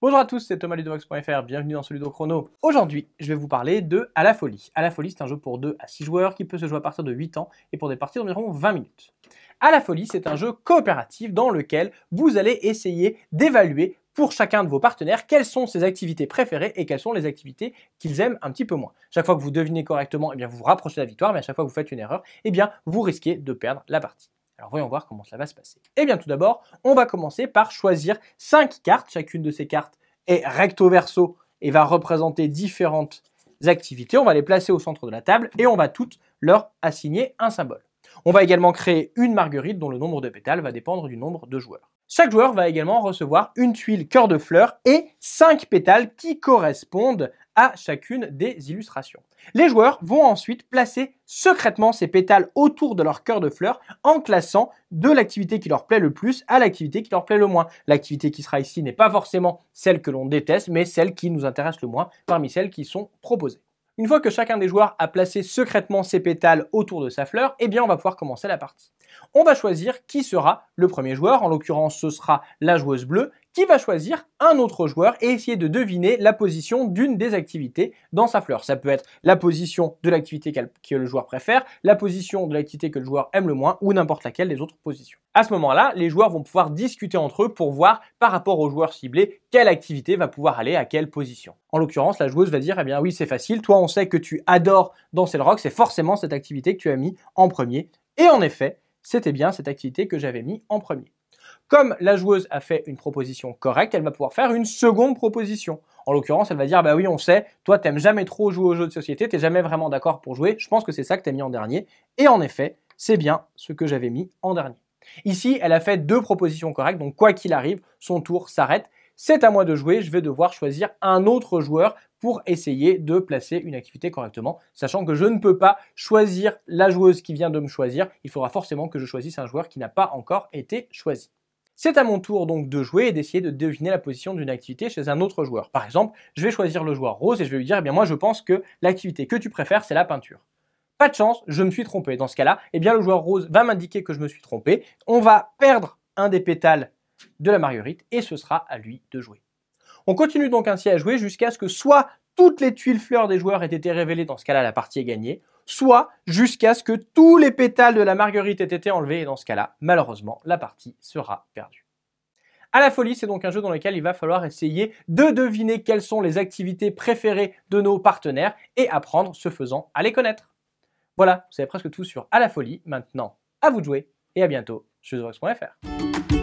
Bonjour à tous, c'est Thomas Ludovox.fr, bienvenue dans ce Ludo Chrono. Aujourd'hui, je vais vous parler de À la folie. À la folie, c'est un jeu pour 2 à 6 joueurs qui peut se jouer à partir de 8 ans et pour des parties d'environ 20 minutes. À la folie, c'est un jeu coopératif dans lequel vous allez essayer d'évaluer pour chacun de vos partenaires quelles sont ses activités préférées et quelles sont les activités qu'ils aiment un petit peu moins. Chaque fois que vous devinez correctement, vous vous rapprochez de la victoire, mais à chaque fois que vous faites une erreur, vous risquez de perdre la partie. Alors voyons voir comment cela va se passer. Tout d'abord, on va commencer par choisir 5 cartes. Chacune de ces cartes est recto verso et va représenter différentes activités. On va les placer au centre de la table et on va toutes leur assigner un symbole. On va également créer une marguerite dont le nombre de pétales va dépendre du nombre de joueurs. Chaque joueur va également recevoir une tuile cœur de fleur et 5 pétales qui correspondent à chacune des illustrations. Les joueurs vont ensuite placer secrètement ces pétales autour de leur cœur de fleur en classant de l'activité qui leur plaît le plus à l'activité qui leur plaît le moins. L'activité qui sera ici n'est pas forcément celle que l'on déteste, mais celle qui nous intéresse le moins parmi celles qui sont proposées. Une fois que chacun des joueurs a placé secrètement ses pétales autour de sa fleur, on va pouvoir commencer la partie. On va choisir qui sera le premier joueur, en l'occurrence ce sera la joueuse bleue, qui va choisir un autre joueur et essayer de deviner la position d'une des activités dans sa fleur. Ça peut être la position de l'activité que le joueur préfère, la position de l'activité que le joueur aime le moins ou n'importe laquelle des autres positions. À ce moment-là, les joueurs vont pouvoir discuter entre eux pour voir par rapport au joueur ciblé quelle activité va pouvoir aller à quelle position. En l'occurrence, la joueuse va dire oui c'est facile, toi on sait que tu adores danser le rock, c'est forcément cette activité que tu as mis en premier. Et en effet, c'était bien cette activité que j'avais mis en premier. Comme la joueuse a fait une proposition correcte, elle va pouvoir faire une seconde proposition. En l'occurrence, elle va dire oui, on sait, toi t'aimes jamais trop jouer aux jeux de société, t'es jamais vraiment d'accord pour jouer, je pense que c'est ça que t'as mis en dernier. Et en effet, c'est bien ce que j'avais mis en dernier. Ici, elle a fait 2 propositions correctes, donc quoi qu'il arrive, son tour s'arrête. C'est à moi de jouer, je vais devoir choisir un autre joueur pour essayer de placer une activité correctement, sachant que je ne peux pas choisir la joueuse qui vient de me choisir, il faudra forcément que je choisisse un joueur qui n'a pas encore été choisi. C'est à mon tour donc de jouer et d'essayer de deviner la position d'une activité chez un autre joueur. Par exemple, je vais choisir le joueur rose et je vais lui dire moi je pense que l'activité que tu préfères c'est la peinture. Pas de chance, je me suis trompé. Dans ce cas-là, le joueur rose va m'indiquer que je me suis trompé. On va perdre un des pétales de la marguerite et ce sera à lui de jouer. On continue donc ainsi à jouer jusqu'à ce que soit toutes les tuiles fleurs des joueurs aient été révélées, dans ce cas-là la partie est gagnée, soit jusqu'à ce que tous les pétales de la marguerite aient été enlevés et dans ce cas-là, malheureusement, la partie sera perdue. À la folie, c'est donc un jeu dans lequel il va falloir essayer de deviner quelles sont les activités préférées de nos partenaires et apprendre, ce faisant, à les connaître. Voilà, vous savez presque tout sur À la folie. Maintenant, à vous de jouer et à bientôt sur Ludovox.fr.